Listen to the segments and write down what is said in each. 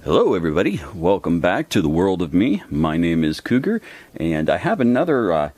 Hello everybody, welcome back to the world of me. My name is Cougar, and I have another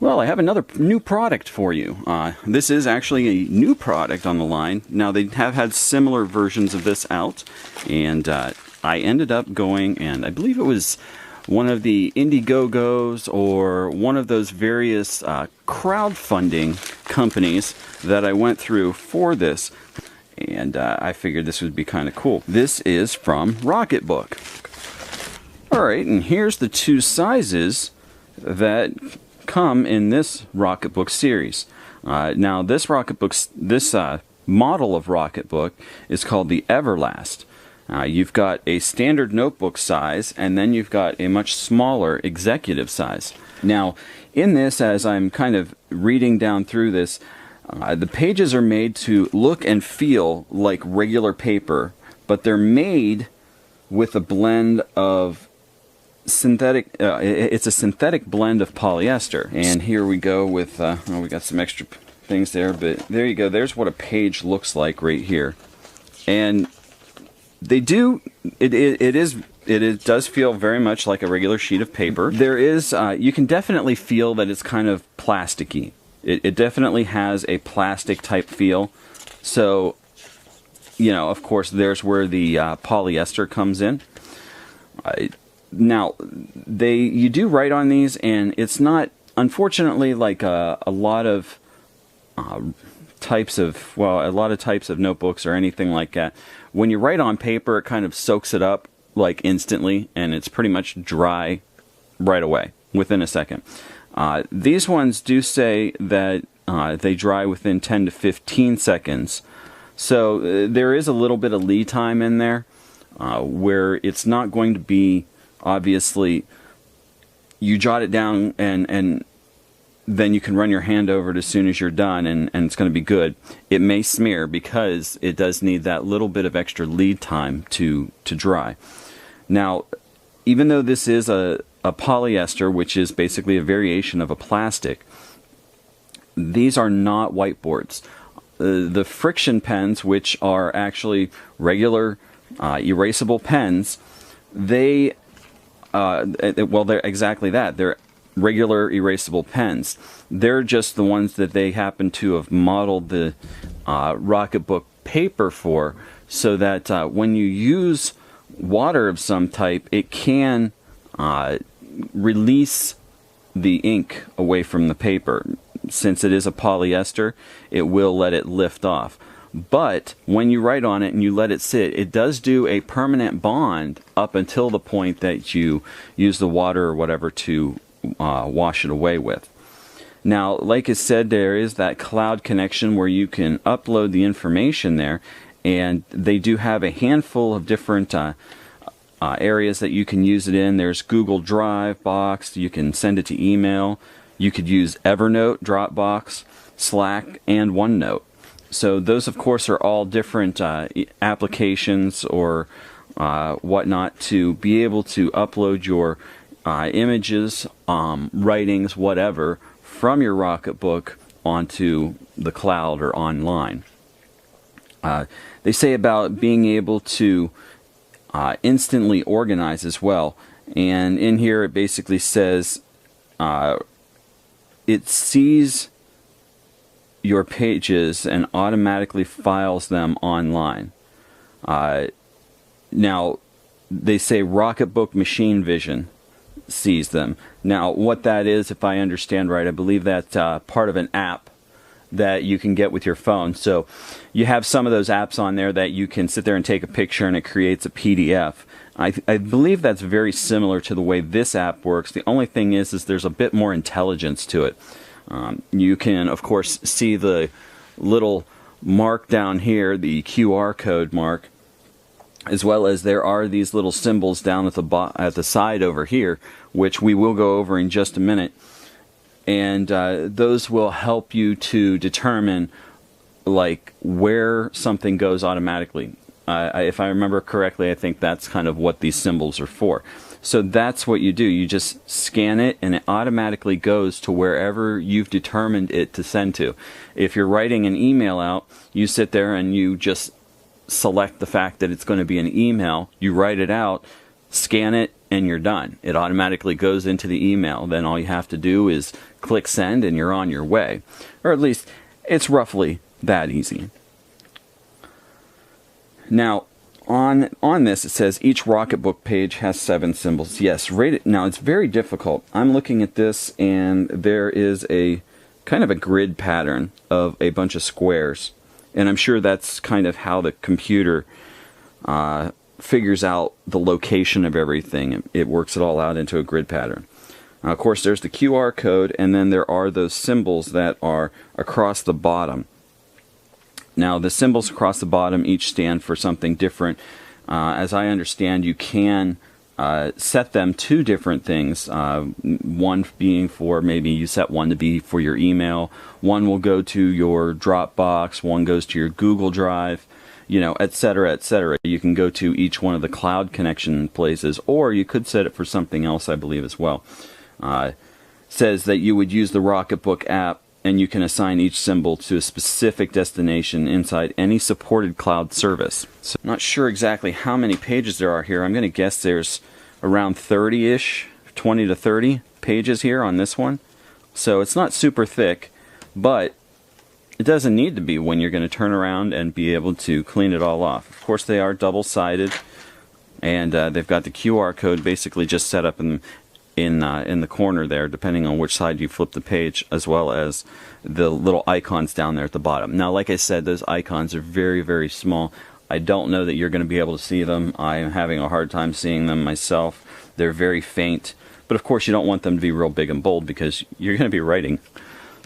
new product for you. This is actually a new product on the line. Now, they have had similar versions of this out, and I ended up going, and I believe it was one of the Indiegogos or one of those various crowdfunding companies that I went through for this. And I figured this would be kind of cool. This is from Rocketbook. Alright, and here's the two sizes that come in this Rocketbook series. Now, this model of Rocketbook is called the Everlast. You've got a standard notebook size, and then you've got a much smaller executive size. Now, in this, as I'm kind of reading down through this, the pages are made to look and feel like regular paper, but they're made with a blend of synthetic, it's a synthetic blend of polyester. And here we go with, we got some extra things there, but there you go. There's what a page looks like right here. And they do, it does feel very much like a regular sheet of paper. There is, you can definitely feel that it's kind of plasticky. It definitely has a plastic type feel. So, you know, of course, there's where the polyester comes in. Now, you do write on these, and it's not, unfortunately, like a lot of types of notebooks or anything like that. When you write on paper, it kind of soaks it up like instantly, and it's pretty much dry right away, within a second. These ones do say that they dry within 10 to 15 seconds. So there is a little bit of lead time in there where it's not going to be, obviously, you jot it down and then you can run your hand over it as soon as you're done, and it's going to be good. It may smear because it does need that little bit of extra lead time to dry. Now, even though this is a polyester, which is basically a variation of a plastic, these are not whiteboards. The friction pens, which are actually regular erasable pens, they're exactly that. They're regular erasable pens. They're just the ones that they happen to have modeled the Rocketbook paper for, so that when you use water of some type, it can release the ink away from the paper. Since it is a polyester, it will let it lift off. But when you write on it and you let it sit, it does do a permanent bond up until the point that you use the water or whatever to wash it away with. Now, like I said, there is that cloud connection where you can upload the information there, and they do have a handful of different areas that you can use it in. There's Google Drive, Box, you can send it to email. You could use Evernote, Dropbox, Slack, and OneNote. So those, of course, are all different applications or whatnot to be able to upload your images, writings, whatever, from your Rocketbook onto the cloud or online. They say about being able to instantly organize as well. And in here it basically says it sees your pages and automatically files them online. Now, they say Rocketbook Machine Vision sees them. Now, what that is, if I understand right, I believe that's part of an app that you can get with your phone. So you have some of those apps on there that you can sit there and take a picture and it creates a PDF. I believe that's very similar to the way this app works. The only thing is there's a bit more intelligence to it. You can, of course, see the little mark down here, the QR code mark, as well as there are these little symbols down at the side over here, which we will go over in just a minute. And those will help you to determine like where something goes automatically. If I remember correctly, I think that's kind of what these symbols are for. So that's what you do. You just scan it and it automatically goes to wherever you've determined it to send to. If you're writing an email out, you sit there and you just select the fact that it's going to be an email, you write it out, scan it, and you're done. It automatically goes into the email. Then all you have to do is click send and you're on your way. Or at least it's roughly that easy. Now, on this it says each Rocketbook page has 7 symbols. Yes, rated. Now it's very difficult. I'm looking at this and there is a kind of a grid pattern of a bunch of squares. And I'm sure that's kind of how the computer figures out the location of everything. It works it all out into a grid pattern. Of course, there's the QR code, and then there are those symbols that are across the bottom. Now, the symbols across the bottom each stand for something different. As I understand, you can set them to different things. One being for, maybe you set one to be for your email. One will go to your Dropbox. One goes to your Google Drive, you know, etc., etc. You can go to each one of the cloud connection places, or you could set it for something else, I believe, as well. Says that you would use the Rocketbook app, and you can assign each symbol to a specific destination inside any supported cloud service. So I'm not sure exactly how many pages there are here. I'm going to guess there's around 30-ish, 20 to 30 pages here on this one. So it's not super thick, but it doesn't need to be when you're going to turn around and be able to clean it all off. Of course, they are double-sided, and they've got the QR code basically just set up in the corner there, depending on which side you flip the page, as well as the little icons down there at the bottom. Now, like I said, those icons are very, very small. I don't know that you're going to be able to see them. I am having a hard time seeing them myself. They're very faint, but of course you don't want them to be real big and bold because you're going to be writing.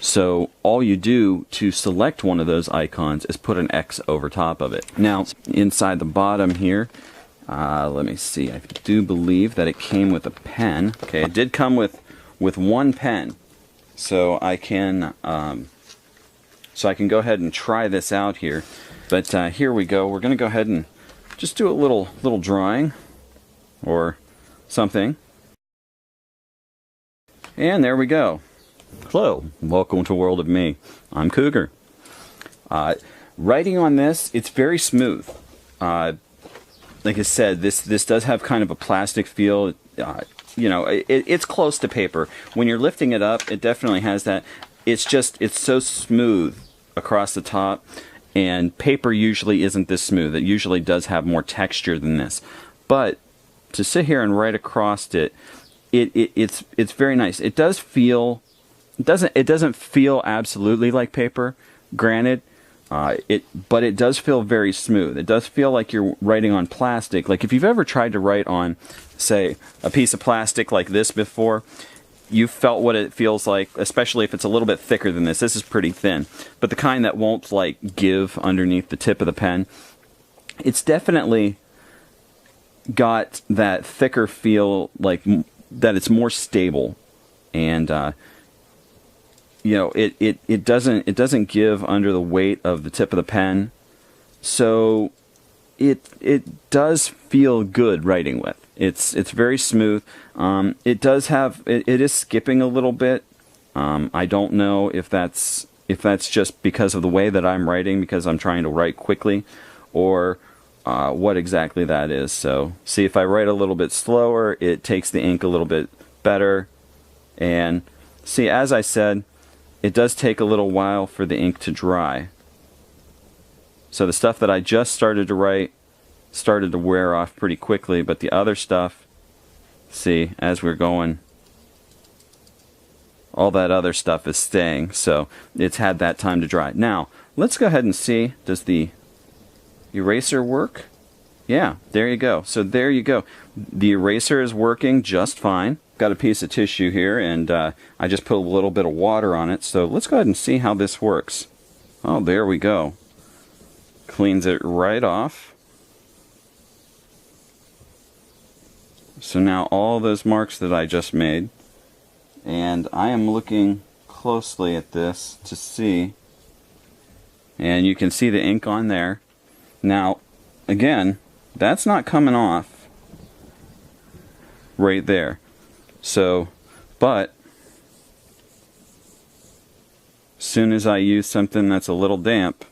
So all you do to select one of those icons is put an X over top of it. Now, inside the bottom here, let me see. I do believe that it came with a pen. Okay, it did come with one pen, so I can go ahead and try this out here. But here we go. We're going to go ahead and just do a little drawing or something. And there we go. Hello, welcome to World of Me. I'm Cougar. Writing on this, it's very smooth. Like I said, this does have kind of a plastic feel. You know, it's close to paper. When you're lifting it up, it definitely has that. It's so smooth across the top, and paper usually isn't this smooth. It usually does have more texture than this. But to sit here and write across it, it's very nice. It does feel, it doesn't feel absolutely like paper, granted. But it does feel very smooth. It does feel like you're writing on plastic. Like if you've ever tried to write on, say, a piece of plastic like this before, you've felt what it feels like, especially if it's a little bit thicker than this. This is pretty thin. But the kind that won't, like, give underneath the tip of the pen, it's definitely got that thicker feel, like, that it's more stable. And, you know, it doesn't give under the weight of the tip of the pen, so it does feel good writing with. It's very smooth. It does have it is skipping a little bit. I don't know if that's just because of the way that I'm writing, because I'm trying to write quickly, or what exactly that is. So see, if I write a little bit slower, it takes the ink a little bit better. And see, as I said, it does take a little while for the ink to dry. So the stuff that I just started to write started to wear off pretty quickly, but the other stuff, see, as we're going, all that other stuff is staying, so it's had that time to dry. Now, let's go ahead and see, does the eraser work? Yeah, there you go. So there you go. The eraser is working just fine. Got a piece of tissue here, and I just put a little bit of water on it. So let's go ahead and see how this works. Oh, there we go. Cleans it right off. So now all those marks that I just made, and I am looking closely at this to see, and you can see the ink on there. Now, again, that's not coming off. right there. So, but as soon as I use something that's a little damp,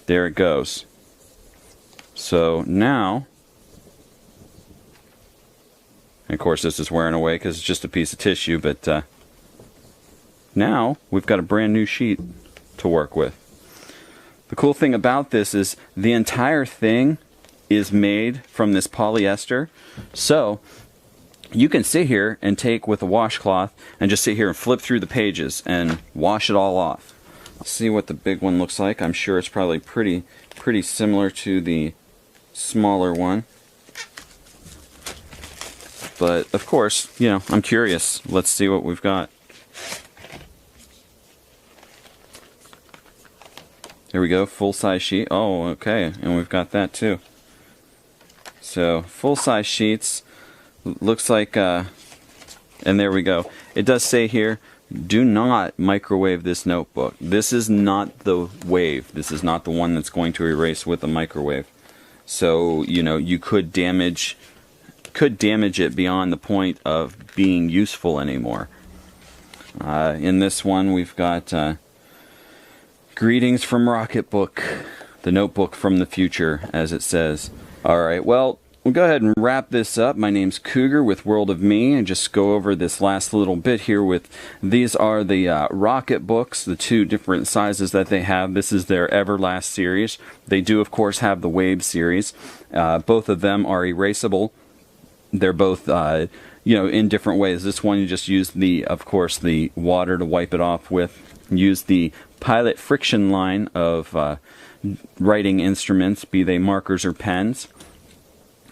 there it goes. So now, and of course this is wearing away because it's just a piece of tissue, but now we've got a brand new sheet to work with. The cool thing about this is the entire thing is made from this polyester. So you can sit here and take with a washcloth and just sit here and flip through the pages and wash it all off. Let's see what the big one looks like. I'm sure it's probably pretty similar to the smaller one. But of course, you know, I'm curious. Let's see what we've got. There we go, full-size sheet. Oh, okay, and we've got that too. So, full-size sheets. Looks like, and there we go. It does say here, do not microwave this notebook. This is not the wave. This is not the one that's going to erase with a microwave. So, you know, you could damage it beyond the point of being useful anymore. In this one, we've got greetings from Rocketbook, the notebook from the future, as it says. Alright, well, we'll go ahead and wrap this up. My name's Cougar with World of Me, and just go over this last little bit here with, these are the Rocketbooks, the two different sizes that they have. This is their Everlast series. They do, of course, have the Wave series. Both of them are erasable. They're both, you know, in different ways. This one you just use of course, the water to wipe it off with. Use the Pilot friction line of writing instruments, be they markers or pens.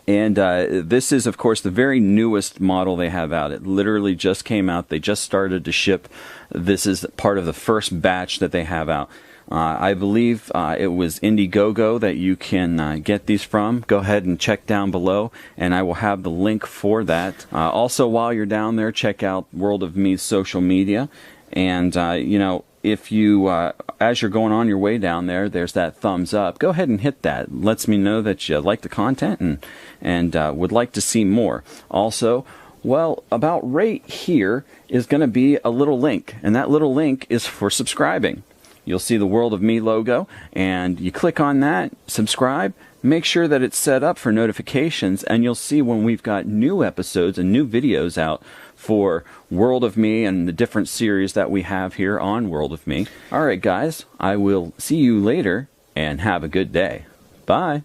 And this is, of course, the very newest model they have out. It literally just came out. They just started to ship. This is part of the first batch that they have out. I believe it was Indiegogo that you can get these from. Go ahead and check down below, and I will have the link for that. Also, while you're down there, check out World of Me's social media. And, you know, if you, as you're going on your way down there, there's that thumbs up. Go ahead and hit that. It lets me know that you like the content and would like to see more. Also, well, about right here is going to be a little link, and that little link is for subscribing. You'll see the World of Me logo, and you click on that, subscribe, make sure that it's set up for notifications, and you'll see when we've got new episodes and new videos out for World of Me and the different series that we have here on World of Me. Alright guys, I will see you later, and have a good day. Bye!